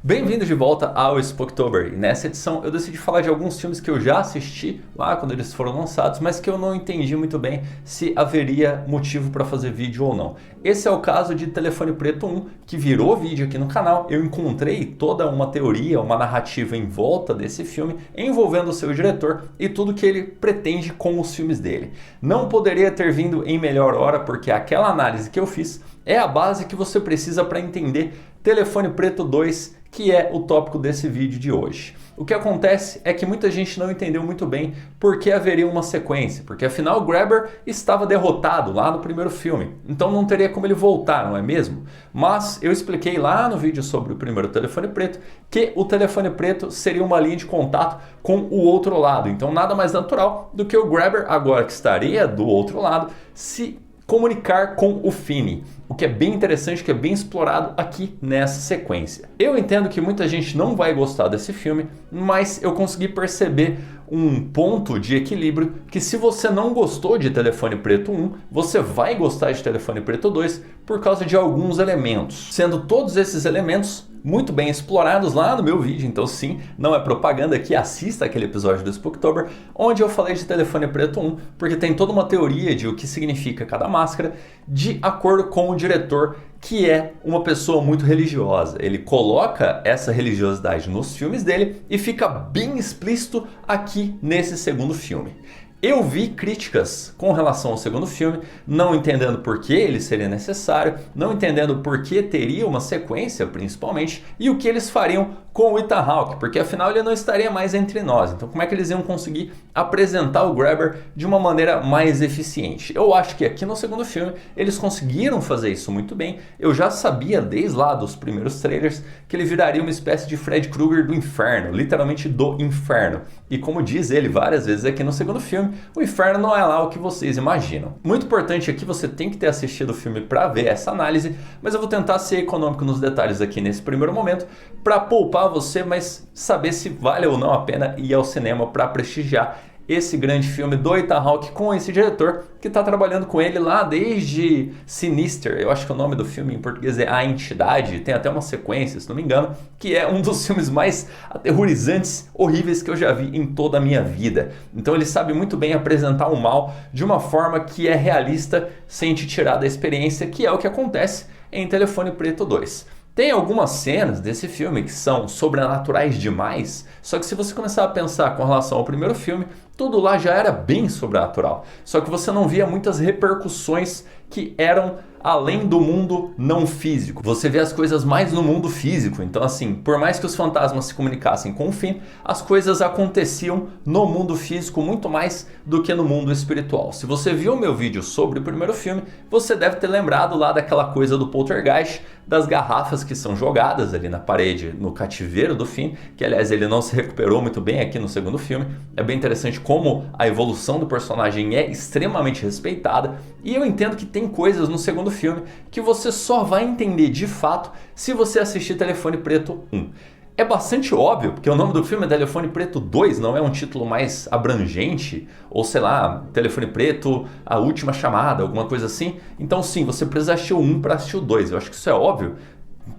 Bem-vindos de volta ao Spooktober, e nessa edição eu decidi falar de alguns filmes que eu já assisti lá quando eles foram lançados, mas que eu não entendi muito bem se haveria motivo para fazer vídeo ou não. Esse é o caso de Telefone Preto 1, que virou vídeo aqui no canal. Eu encontrei toda uma teoria, uma narrativa em volta desse filme, envolvendo o seu diretor e tudo que ele pretende com os filmes dele. Não poderia ter vindo em melhor hora, porque aquela análise que eu fiz é a base que você precisa para entender Telefone Preto 2, que é o tópico desse vídeo de hoje. O que acontece é que muita gente não entendeu muito bem por que haveria uma sequência, porque afinal o Grabber estava derrotado lá no primeiro filme, então não teria como ele voltar, não é mesmo? Mas eu expliquei lá no vídeo sobre o primeiro Telefone Preto que o Telefone Preto seria uma linha de contato com o outro lado, então nada mais natural do que o Grabber, agora que estaria do outro lado, se comunicar com o Finney, o que é bem interessante, que é bem explorado aqui nessa sequência. Eu entendo que muita gente não vai gostar desse filme, mas eu consegui perceber um ponto de equilíbrio que, se você não gostou de Telefone Preto 1, você vai gostar de Telefone Preto 2 por causa de alguns elementos, sendo todos esses elementos muito bem explorados lá no meu vídeo. Então sim, não é propaganda aqui, assista aquele episódio do Spooktober onde eu falei de Telefone Preto 1, porque tem toda uma teoria de o que significa cada máscara de acordo com o diretor, que é uma pessoa muito religiosa. Ele coloca essa religiosidade nos filmes dele e fica bem explícito aqui nesse segundo filme. Eu vi críticas com relação ao segundo filme, não entendendo por que ele seria necessário, não entendendo por que teria uma sequência principalmente, e o que eles fariam com o Ethan Hawke, porque afinal ele não estaria mais entre nós. Então como é que eles iam conseguir apresentar o Grabber de uma maneira mais eficiente? Eu acho que aqui no segundo filme eles conseguiram fazer isso muito bem. Eu já sabia desde lá dos primeiros trailers que ele viraria uma espécie de Fred Krueger do inferno, literalmente do inferno. E como diz ele várias vezes aqui no segundo filme, o inferno não é lá o que vocês imaginam. Muito importante aqui, você tem que ter assistido o filme para ver essa análise, mas eu vou tentar ser econômico nos detalhes aqui nesse primeiro momento, para poupar você, mas saber se vale ou não a pena ir ao cinema para prestigiar esse grande filme do Ethan Hawke com esse diretor que está trabalhando com ele lá desde Sinister. Eu acho que o nome do filme em português é A Entidade, tem até uma sequência, se não me engano, que é um dos filmes mais aterrorizantes, horríveis que eu já vi em toda a minha vida. Então ele sabe muito bem apresentar o mal de uma forma que é realista, sem te tirar da experiência, que é o que acontece em Telefone Preto 2. Tem algumas cenas desse filme que são sobrenaturais demais, só que se você começar a pensar com relação ao primeiro filme, tudo lá já era bem sobrenatural. Só que você não via muitas repercussões que eram além do mundo não físico. Você vê as coisas mais no mundo físico. Então assim, por mais que os fantasmas se comunicassem com o Finn, as coisas aconteciam no mundo físico muito mais do que no mundo espiritual. Se você viu o meu vídeo sobre o primeiro filme, você deve ter lembrado lá daquela coisa do poltergeist, das garrafas que são jogadas ali na parede, no cativeiro do Finn, que aliás ele não se recuperou muito bem aqui no segundo filme. É bem interessante como a evolução do personagem é extremamente respeitada, e eu entendo que tem coisas no segundo filme que você só vai entender de fato se você assistir Telefone Preto 1. É bastante óbvio, porque o nome do filme é Telefone Preto 2, não é um título mais abrangente, ou sei lá, Telefone Preto, A Última Chamada, alguma coisa assim. Então sim, você precisa assistir o 1 para assistir o 2, eu acho que isso é óbvio,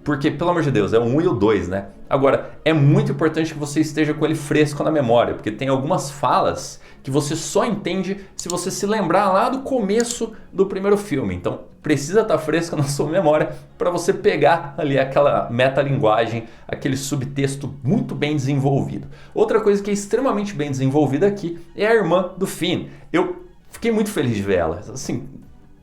porque pelo amor de Deus, é o 1 e o 2, né? Agora, é muito importante que você esteja com ele fresco na memória, porque tem algumas falas que você só entende se você se lembrar lá do começo do primeiro filme. Então precisa estar fresco na sua memória para você pegar ali aquela metalinguagem, aquele subtexto muito bem desenvolvido. Outra coisa que é extremamente bem desenvolvida aqui é a irmã do Finn. Eu fiquei muito feliz de ver ela. Assim,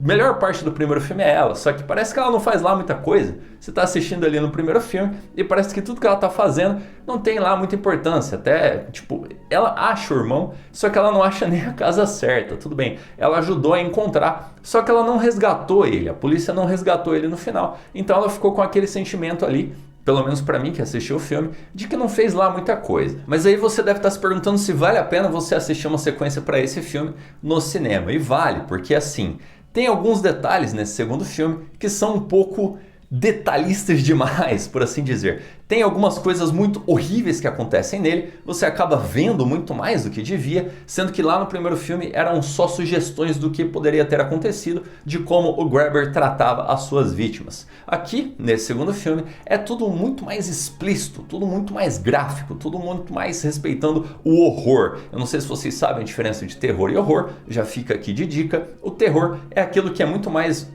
melhor parte do primeiro filme é ela, só que parece que ela não faz lá muita coisa. Você está assistindo ali no primeiro filme e parece que tudo que ela está fazendo não tem lá muita importância. Até, tipo, ela acha o irmão, só que ela não acha nem a casa certa. Tudo bem, ela ajudou a encontrar, só que ela não resgatou ele. A polícia não resgatou ele no final. Então ela ficou com aquele sentimento ali, pelo menos pra mim que assistiu o filme, de que não fez lá muita coisa. Mas aí você deve estar se perguntando se vale a pena você assistir uma sequência para esse filme no cinema. E vale, porque assim, tem alguns detalhes nesse segundo filme que são um pouco detalhistas demais, por assim dizer. Tem algumas coisas muito horríveis que acontecem nele, você acaba vendo muito mais do que devia, sendo que lá no primeiro filme eram só sugestões do que poderia ter acontecido, de como o Grabber tratava as suas vítimas. Aqui, nesse segundo filme, é tudo muito mais explícito, tudo muito mais gráfico, tudo muito mais respeitando o horror. Eu não sei se vocês sabem a diferença de terror e horror, já fica aqui de dica. O terror é aquilo que é muito mais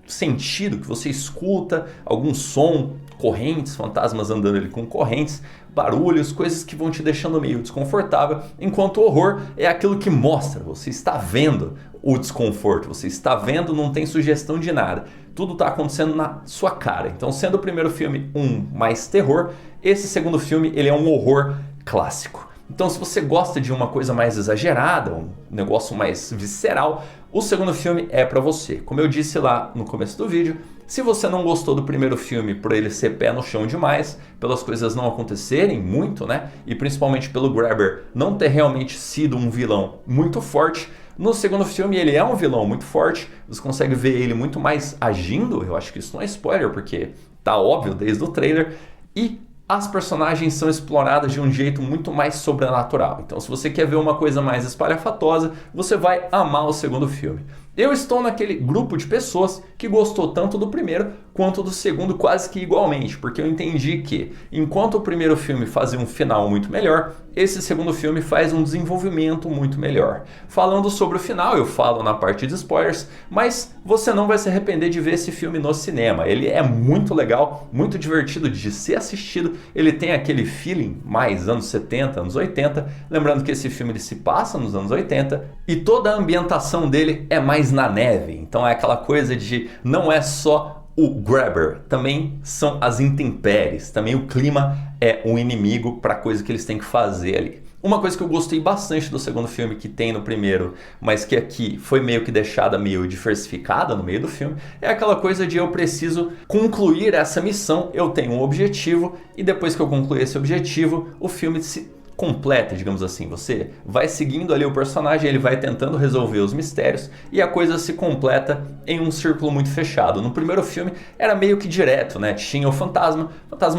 sentido, que você escuta algum som, correntes, fantasmas andando ali com correntes, barulhos, coisas que vão te deixando meio desconfortável, enquanto o horror é aquilo que mostra, você está vendo o desconforto, você está vendo, não tem sugestão de nada, tudo está acontecendo na sua cara. Então, sendo o primeiro filme mais terror, esse segundo filme ele é um horror clássico. Então, se você gosta de uma coisa mais exagerada, um negócio mais visceral, o segundo filme é pra você. Como eu disse lá no começo do vídeo, se você não gostou do primeiro filme por ele ser pé no chão demais, pelas coisas não acontecerem muito, né? E principalmente pelo Grabber não ter realmente sido um vilão muito forte, no segundo filme ele é um vilão muito forte, você consegue ver ele muito mais agindo, eu acho que isso não é spoiler porque tá óbvio desde o trailer, e as personagens são exploradas de um jeito muito mais sobrenatural. Então, se você quer ver uma coisa mais espalhafatosa, você vai amar o segundo filme. Eu estou naquele grupo de pessoas que gostou tanto do primeiro quanto do segundo quase que igualmente, porque eu entendi que enquanto o primeiro filme fazia um final muito melhor, esse segundo filme faz um desenvolvimento muito melhor. Falando sobre o final, eu falo na parte de spoilers, mas você não vai se arrepender de ver esse filme no cinema. Ele é muito legal, muito divertido de ser assistido, ele tem aquele feeling mais anos 70, anos 80, lembrando que esse filme ele se passa nos anos 80 e toda a ambientação dele é mais na neve, então é aquela coisa de não é só o Grabber, também são as intempéries, também o clima é um inimigo para a coisa que eles têm que fazer ali. Uma coisa que eu gostei bastante do segundo filme que tem no primeiro, mas que aqui foi meio que deixada meio diversificada no meio do filme, é aquela coisa de eu preciso concluir essa missão, eu tenho um objetivo e depois que eu concluir esse objetivo, o filme se completa, digamos assim. Você vai seguindo ali o personagem, ele vai tentando resolver os mistérios e a coisa se completa em um círculo muito fechado. No primeiro filme era meio que direto, né? Tinha o fantasma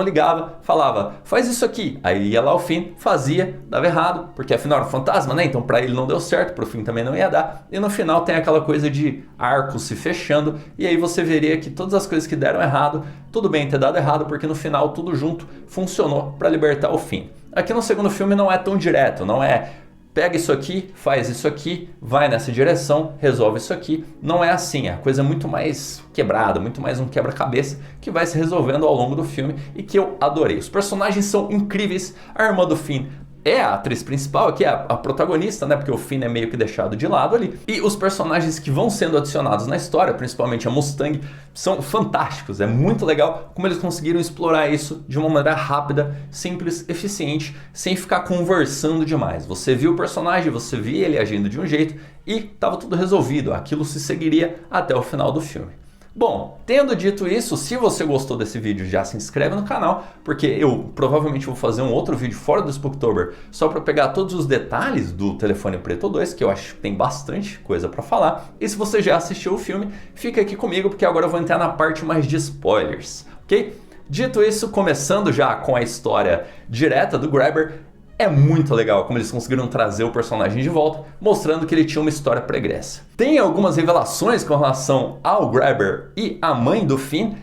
ligava, falava, faz isso aqui. Aí ia lá o Finn, fazia, dava errado, porque afinal era fantasma, né? Então pra ele não deu certo, pro Finn também não ia dar. E no final tem aquela coisa de arco se fechando e aí você veria que todas as coisas que deram errado, tudo bem ter dado errado, porque no final tudo junto funcionou para libertar o Finn. Aqui no segundo filme não é tão direto, não é pega isso aqui, faz isso aqui, vai nessa direção, resolve isso aqui. Não é assim, é a coisa muito mais quebrada, muito mais um quebra-cabeça que vai se resolvendo ao longo do filme e que eu adorei. Os personagens são incríveis, a irmã do Finn é a atriz principal, que é a protagonista, né? Porque o Finn é meio que deixado de lado ali. E os personagens que vão sendo adicionados na história, principalmente a Mustang, são fantásticos. É muito legal como eles conseguiram explorar isso de uma maneira rápida, simples, eficiente, sem ficar conversando demais. Você viu o personagem, você via ele agindo de um jeito e estava tudo resolvido. Aquilo se seguiria até o final do filme. Bom, tendo dito isso, se você gostou desse vídeo, já se inscreve no canal, porque eu provavelmente vou fazer um outro vídeo fora do Spooktober só para pegar todos os detalhes do Telefone Preto 2, que eu acho que tem bastante coisa para falar. E se você já assistiu o filme, fica aqui comigo, porque agora eu vou entrar na parte mais de spoilers, ok? Dito isso, começando já com a história direta do Grabber, é muito legal como eles conseguiram trazer o personagem de volta, mostrando que ele tinha uma história pregressa. Tem algumas revelações com relação ao Grabber e a mãe do Finn.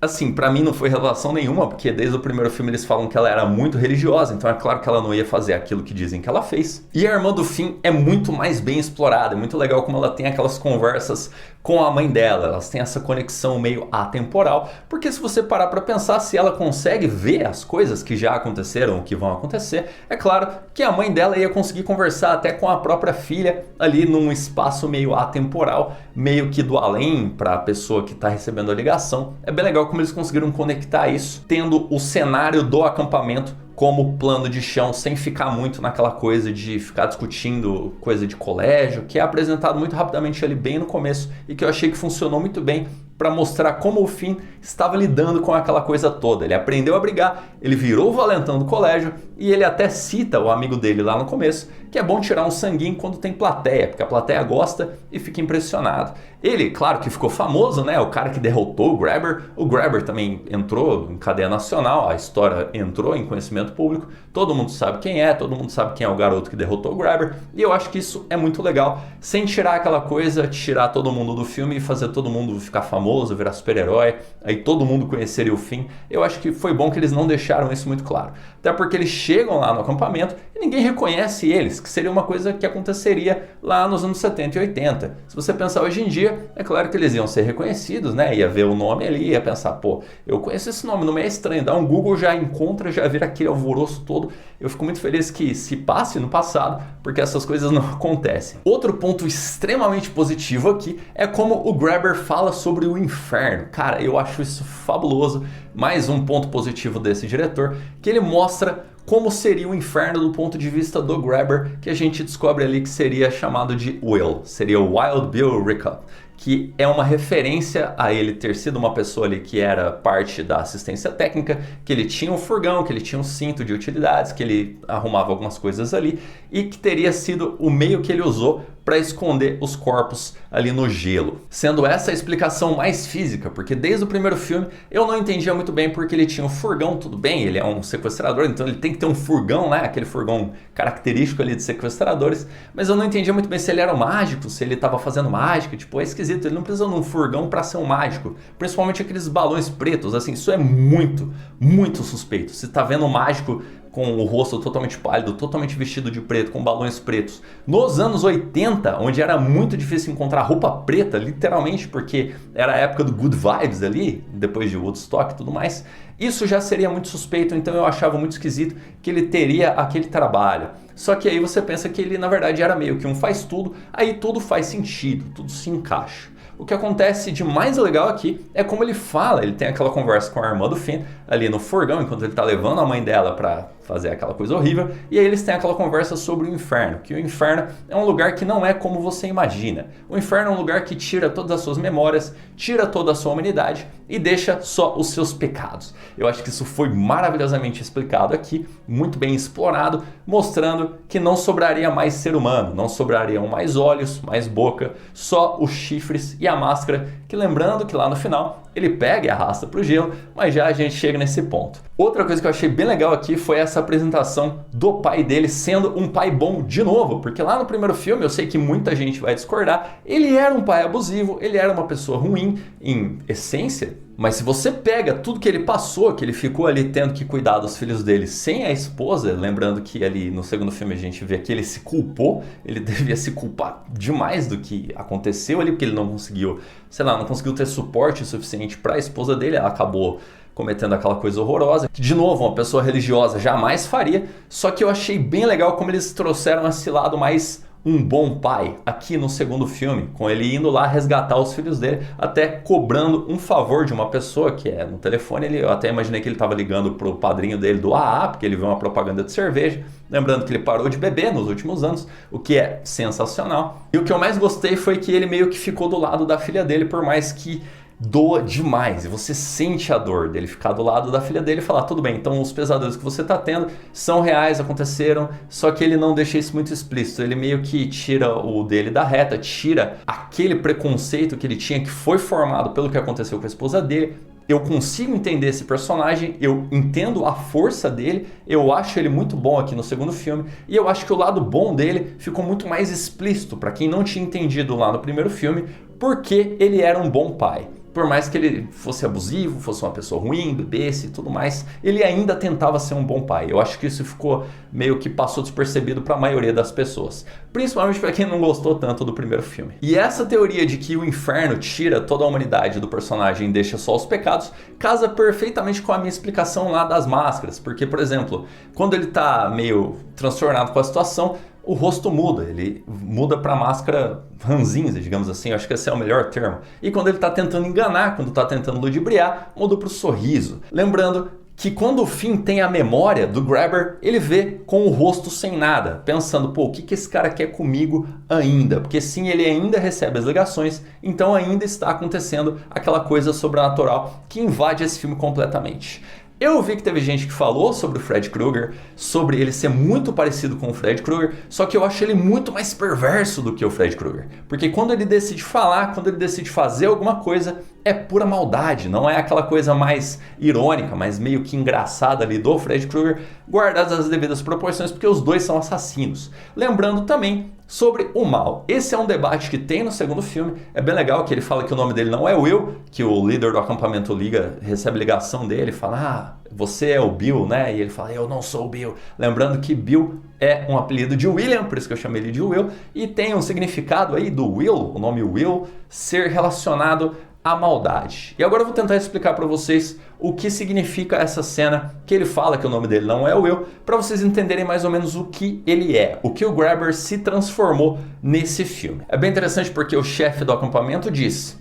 Assim, pra mim não foi revelação nenhuma, porque desde o primeiro filme eles falam que ela era muito religiosa, então é claro que ela não ia fazer aquilo que dizem que ela fez. E a irmã do Finn é muito mais bem explorada, é muito legal como ela tem aquelas conversas com a mãe dela, elas têm essa conexão meio atemporal, porque se você parar pra pensar, se ela consegue ver as coisas que já aconteceram, ou que vão acontecer, é claro que a mãe dela ia conseguir conversar até com a própria filha ali num espaço meio atemporal, meio que do além para a pessoa que está recebendo a ligação. É bem legal como eles conseguiram conectar isso, tendo o cenário do acampamento como plano de chão, sem ficar muito naquela coisa de ficar discutindo coisa de colégio, que é apresentado muito rapidamente ali bem no começo e que eu achei que funcionou muito bem para mostrar como o Finn estava lidando com aquela coisa toda. Ele aprendeu a brigar, ele virou o valentão do colégio e ele até cita o amigo dele lá no começo que é bom tirar um sanguinho quando tem plateia, porque a plateia gosta e fica impressionado. Ele, claro que ficou famoso, né? O cara que derrotou o Grabber também entrou em cadeia nacional, a história entrou em conhecimento público, todo mundo sabe quem é, todo mundo sabe quem é o garoto que derrotou o Grabber, e eu acho que isso é muito legal, sem tirar aquela coisa, tirar todo mundo do filme e fazer todo mundo ficar famoso, virar super-herói, aí todo mundo conheceria o fim. Eu acho que foi bom que eles não deixaram isso muito claro. Até porque eles chegam lá no acampamento e ninguém reconhece eles, que seria uma coisa que aconteceria lá nos anos 70 e 80. Se você pensar hoje em dia, é claro que eles iam ser reconhecidos, né? Ia ver o nome ali, ia pensar, pô, eu conheço esse nome, não é estranho. Dá um Google, já encontra, já vira aquele alvoroço todo. Eu fico muito feliz que se passe no passado, porque essas coisas não acontecem. Outro ponto extremamente positivo aqui é como o Grabber fala sobre o inferno. Cara, eu acho isso fabuloso. Mais um ponto positivo desse diretor, que ele mostra como seria o inferno do ponto de vista do Grabber, que a gente descobre ali que seria chamado de Will, seria o Wild Bill Hickok, que é uma referência a ele ter sido uma pessoa ali que era parte da assistência técnica, que ele tinha um furgão, que ele tinha um cinto de utilidades, que ele arrumava algumas coisas ali e que teria sido o meio que ele usou para esconder os corpos ali no gelo. Sendo essa a explicação mais física, porque desde o primeiro filme eu não entendia muito bem porque ele tinha um furgão, tudo bem, ele é um sequestrador, então ele tem que ter um furgão, né? Aquele furgão característico ali de sequestradores, mas eu não entendia muito bem se ele era um mágico, se ele estava fazendo mágica, tipo, é esquisito, ele não precisa de um furgão para ser um mágico, principalmente aqueles balões pretos, assim, isso é muito, muito suspeito. Você tá vendo um mágico com o rosto totalmente pálido, totalmente vestido de preto, com balões pretos. Nos anos 80, onde era muito difícil encontrar roupa preta, literalmente, porque era a época do Good Vibes ali, depois de Woodstock e tudo mais, isso já seria muito suspeito, então eu achava muito esquisito que ele teria aquele trabalho. Só que aí você pensa que ele, na verdade, era meio que um faz tudo, aí tudo faz sentido, tudo se encaixa. O que acontece de mais legal aqui é como ele fala, ele tem aquela conversa com a irmã do Finn ali no furgão, enquanto ele está levando a mãe dela para fazer aquela coisa horrível, e aí eles têm aquela conversa sobre o inferno, que o inferno é um lugar que não é como você imagina. O inferno é um lugar que tira todas as suas memórias, tira toda a sua humanidade e deixa só os seus pecados. Eu acho que isso foi maravilhosamente explicado aqui, muito bem explorado, mostrando que não sobraria mais ser humano, não sobrariam mais olhos, mais boca, só os chifres e a máscara, que lembrando que lá no final ele pega e arrasta para o gelo, mas já a gente chega nesse ponto. Outra coisa que eu achei bem legal aqui foi essa apresentação do pai dele sendo um pai bom de novo, porque lá no primeiro filme, eu sei que muita gente vai discordar, ele era um pai abusivo, ele era uma pessoa ruim em essência, mas se você pega tudo que ele passou, que ele ficou ali tendo que cuidar dos filhos dele sem a esposa, lembrando que ali no segundo filme a gente vê que ele se culpou, ele devia se culpar demais do que aconteceu ali, porque ele não conseguiu, sei lá, não conseguiu ter suporte suficiente para a esposa dele, ela acabou cometendo aquela coisa horrorosa, que de novo uma pessoa religiosa jamais faria, só que eu achei bem legal como eles trouxeram esse lado mais um bom pai aqui no segundo filme, com ele indo lá resgatar os filhos dele, até cobrando um favor de uma pessoa que é no telefone, eu até imaginei que ele estava ligando pro padrinho dele do AA, porque ele viu uma propaganda de cerveja, lembrando que ele parou de beber nos últimos anos, o que é sensacional. E o que eu mais gostei foi que ele meio que ficou do lado da filha dele, por mais que doa demais, e você sente a dor dele ficar do lado da filha dele e falar, tudo bem, então os pesadelos que você está tendo são reais, aconteceram, só que ele não deixa isso muito explícito, ele meio que tira o dele da reta, tira aquele preconceito que ele tinha, que foi formado pelo que aconteceu com a esposa dele. Eu consigo entender esse personagem, eu entendo a força dele, eu acho ele muito bom aqui no segundo filme, e eu acho que o lado bom dele ficou muito mais explícito para quem não tinha entendido lá no primeiro filme, porque ele era um bom pai. Por mais que ele fosse abusivo, fosse uma pessoa ruim, bebesse e tudo mais, ele ainda tentava ser um bom pai. Eu acho que isso ficou meio que passou despercebido para a maioria das pessoas. Principalmente para quem não gostou tanto do primeiro filme. E essa teoria de que o inferno tira toda a humanidade do personagem e deixa só os pecados, casa perfeitamente com a minha explicação lá das máscaras. Porque, por exemplo, quando ele tá meio transtornado com a situação, o rosto muda, ele muda para máscara ranzinza, digamos assim, eu acho que esse é o melhor termo. E quando ele está tentando enganar, quando está tentando ludibriar, muda para o sorriso. Lembrando que quando o Finn tem a memória do Grabber, ele vê com o rosto sem nada, pensando, pô, o que esse cara quer comigo ainda? Porque sim, ele ainda recebe as ligações, então ainda está acontecendo aquela coisa sobrenatural que invade esse filme completamente. Eu vi que teve gente que falou sobre o Fred Krueger, sobre ele ser muito parecido com o Fred Krueger, só que eu acho ele muito mais perverso do que o Fred Krueger. Porque quando ele decide falar, quando ele decide fazer alguma coisa, é pura maldade, não é aquela coisa mais irônica, mais meio que engraçada ali do Fred Krueger, guardadas as devidas proporções, porque os dois são assassinos. Lembrando também sobre o mal. Esse é um debate que tem no segundo filme. É bem legal que ele fala que o nome dele não é Will, que o líder do acampamento recebe ligação dele, fala, você é o Bill, né? E ele fala, eu não sou o Bill. Lembrando que Bill é um apelido de William, por isso que eu chamei ele de Will, e tem um significado aí do Will, o nome Will, ser relacionado à maldade. E agora eu vou tentar explicar para vocês o que significa essa cena que ele fala que o nome dele não é Will, para vocês entenderem mais ou menos o que ele é, o que o Grabber se transformou nesse filme. É bem interessante porque o chefe do acampamento diz: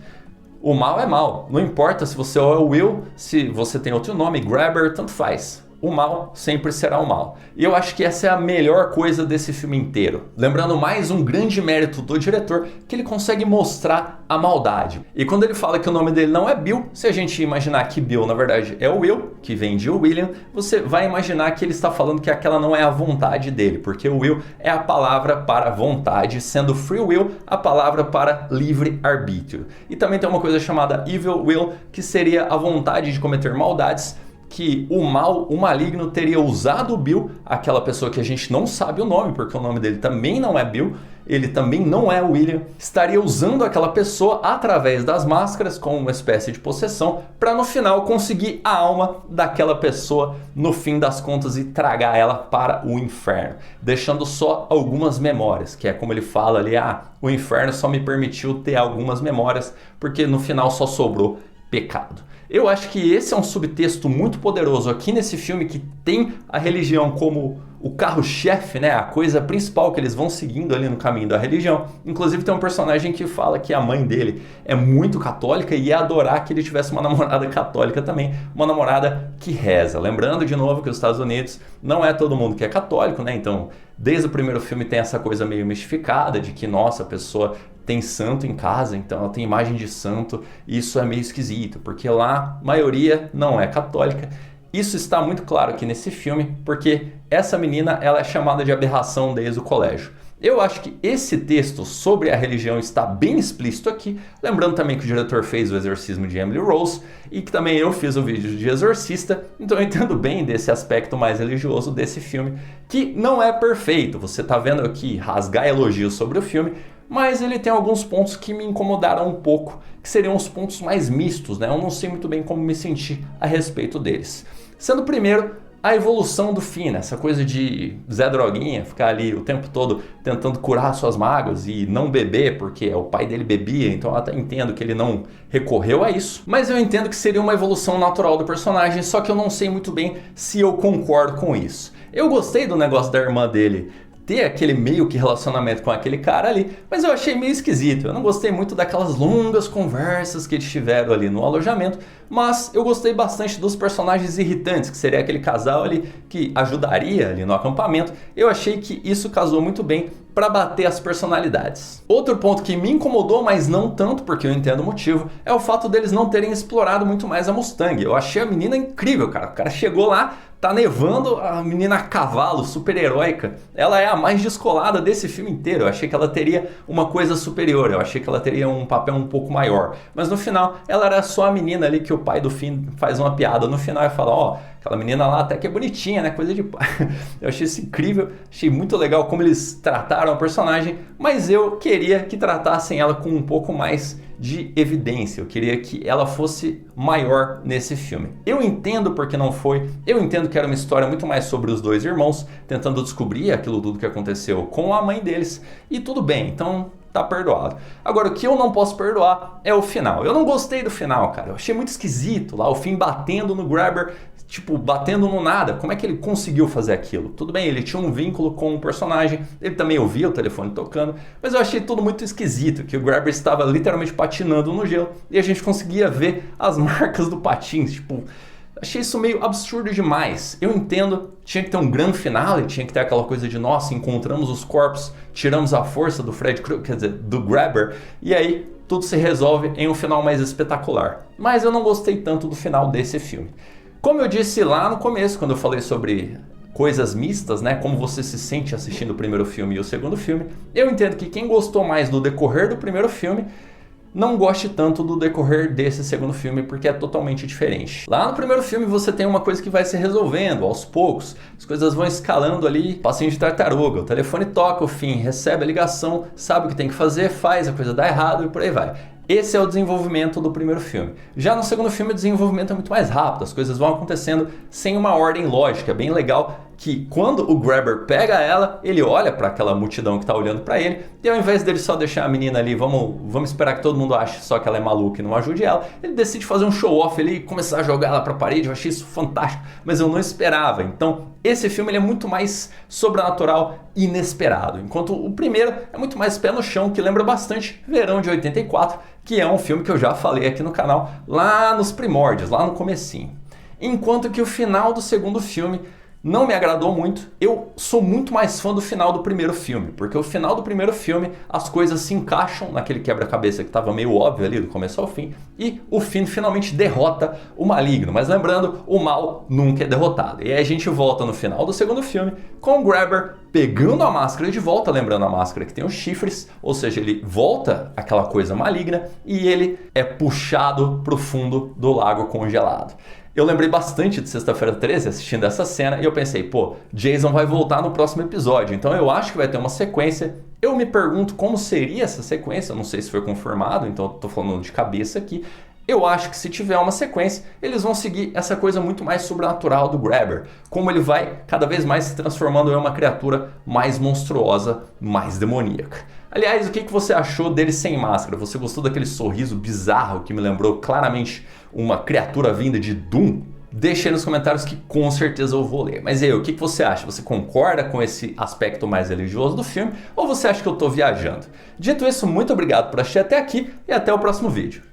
o mal é mal, não importa se você é o Will, se você tem outro nome, Grabber, tanto faz. O mal sempre será o mal. E eu acho que essa é a melhor coisa desse filme inteiro. Lembrando mais um grande mérito do diretor, que ele consegue mostrar a maldade. E quando ele fala que o nome dele não é Bill, se a gente imaginar que Bill na verdade é o Will, que vem de William, você vai imaginar que ele está falando que aquela não é a vontade dele, porque o Will é a palavra para vontade, sendo free will a palavra para livre arbítrio. E também tem uma coisa chamada evil will, que seria a vontade de cometer maldades, que o mal, o maligno, teria usado o Bill, aquela pessoa que a gente não sabe o nome, porque o nome dele também não é Bill, ele também não é William, estaria usando aquela pessoa através das máscaras, como uma espécie de possessão, para no final conseguir a alma daquela pessoa, no fim das contas, e tragar ela para o inferno, deixando só algumas memórias, que é como ele fala ali, o inferno só me permitiu ter algumas memórias, porque no final só sobrou pecado. Eu acho que esse é um subtexto muito poderoso aqui nesse filme, que tem a religião como o carro-chefe, né? A coisa principal que eles vão seguindo ali no caminho da religião. Inclusive tem um personagem que fala que a mãe dele é muito católica e ia adorar que ele tivesse uma namorada católica também, uma namorada que reza. Lembrando de novo que os Estados Unidos não é todo mundo que é católico, né? Então, desde o primeiro filme tem essa coisa meio mistificada de que, nossa, a pessoa tem santo em casa, então ela tem imagem de santo, e isso é meio esquisito, porque lá a maioria não é católica. Isso está muito claro aqui nesse filme, porque essa menina ela é chamada de aberração desde o colégio. Eu acho que esse texto sobre a religião está bem explícito aqui, lembrando também que o diretor fez o Exorcismo de Emily Rose, e que também eu fiz o vídeo de Exorcista, então eu entendo bem desse aspecto mais religioso desse filme, que não é perfeito. Você está vendo aqui rasgar elogios sobre o filme, mas ele tem alguns pontos que me incomodaram um pouco, que seriam os pontos mais mistos, né? Eu não sei muito bem como me sentir a respeito deles. Sendo primeiro, a evolução do Finn, essa coisa de Zé Droguinha, ficar ali o tempo todo tentando curar suas mágoas e não beber, porque o pai dele bebia, então eu até entendo que ele não recorreu a isso. Mas eu entendo que seria uma evolução natural do personagem, só que eu não sei muito bem se eu concordo com isso. Eu gostei do negócio da irmã dele ter aquele meio que relacionamento com aquele cara ali, mas eu achei meio esquisito. Eu não gostei muito daquelas longas conversas que eles tiveram ali no alojamento, mas eu gostei bastante dos personagens irritantes, que seria aquele casal ali que ajudaria ali no acampamento. Eu achei que isso casou muito bem para bater as personalidades. Outro ponto que me incomodou, mas não tanto, porque eu entendo o motivo, é o fato deles não terem explorado muito mais a Mustang. Eu achei a menina incrível, cara. O cara chegou lá, tá nevando, a menina a cavalo, super heróica. Ela é a mais descolada desse filme inteiro. Eu achei que ela teria uma coisa superior, eu achei que ela teria um papel um pouco maior. Mas no final, ela era só a menina ali que o pai do Finn faz uma piada no final e fala, aquela menina lá até que é bonitinha, né? Coisa de pai. Eu achei isso incrível, achei muito legal como eles trataram a personagem, mas eu queria que tratassem ela com um pouco mais de evidência. Eu queria que ela fosse maior nesse filme. Eu entendo porque não foi, eu entendo que era uma história muito mais sobre os dois irmãos tentando descobrir aquilo tudo que aconteceu com a mãe deles, e tudo bem, então tá perdoado. Agora, o que eu não posso perdoar é o final. Eu não gostei do final, cara. Eu achei muito esquisito lá, o Finn batendo no Grabber, tipo, batendo no nada. Como é que ele conseguiu fazer aquilo? Tudo bem, ele tinha um vínculo com o personagem, ele também ouvia o telefone tocando, mas eu achei tudo muito esquisito, que o Grabber estava literalmente patinando no gelo e a gente conseguia ver as marcas do patins, tipo, Achei isso meio absurdo demais. Eu entendo, tinha que ter um grande finale, tinha que ter aquela coisa de, nossa, encontramos os corpos, tiramos a força do Fred Krueger, quer dizer, do Grabber, e aí tudo se resolve em um final mais espetacular. Mas eu não gostei tanto do final desse filme. Como eu disse lá no começo, quando eu falei sobre coisas mistas, né, como você se sente assistindo o primeiro filme e o segundo filme, eu entendo que quem gostou mais do decorrer do primeiro filme não goste tanto do decorrer desse segundo filme, porque é totalmente diferente. Lá no primeiro filme você tem uma coisa que vai se resolvendo aos poucos, as coisas vão escalando ali, passinho de tartaruga, o telefone toca, o Finn recebe a ligação, sabe o que tem que fazer, faz, a coisa dá errado e por aí vai. Esse é o desenvolvimento do primeiro filme. Já no segundo filme o desenvolvimento é muito mais rápido, as coisas vão acontecendo sem uma ordem lógica, é bem legal que quando o Grabber pega ela, ele olha para aquela multidão que está olhando para ele, e ao invés dele só deixar a menina ali, vamos esperar que todo mundo ache só que ela é maluca e não ajude ela, ele decide fazer um show-off ali e começar a jogar ela para a parede. Eu achei isso fantástico, mas eu não esperava. Então, esse filme ele é muito mais sobrenatural e inesperado, enquanto o primeiro é muito mais pé no chão, que lembra bastante Verão de 84, que é um filme que eu já falei aqui no canal, lá nos primórdios, lá no comecinho. Enquanto que o final do segundo filme não me agradou muito. Eu sou muito mais fã do final do primeiro filme, porque o final do primeiro filme as coisas se encaixam naquele quebra-cabeça que estava meio óbvio ali do começo ao fim, e o Finn finalmente derrota o maligno. Mas lembrando, o mal nunca é derrotado. E aí a gente volta no final do segundo filme com o Grabber pegando a máscara de volta, lembrando a máscara que tem os chifres, ou seja, ele volta aquela coisa maligna e ele é puxado para o fundo do lago congelado. Eu lembrei bastante de Sexta-feira 13 assistindo essa cena e eu pensei, pô, Jason vai voltar no próximo episódio, então eu acho que vai ter uma sequência. Eu me pergunto como seria essa sequência, eu não sei se foi confirmado, então eu tô falando de cabeça aqui. Eu acho que se tiver uma sequência, eles vão seguir essa coisa muito mais sobrenatural do Grabber, como ele vai cada vez mais se transformando em uma criatura mais monstruosa, mais demoníaca. Aliás, o que você achou dele sem máscara? Você gostou daquele sorriso bizarro que me lembrou claramente uma criatura vinda de Doom? Deixa aí nos comentários que com certeza eu vou ler. Mas e aí, o que você acha? Você concorda com esse aspecto mais religioso do filme ou você acha que eu estou viajando? Dito isso, muito obrigado por assistir até aqui e até o próximo vídeo.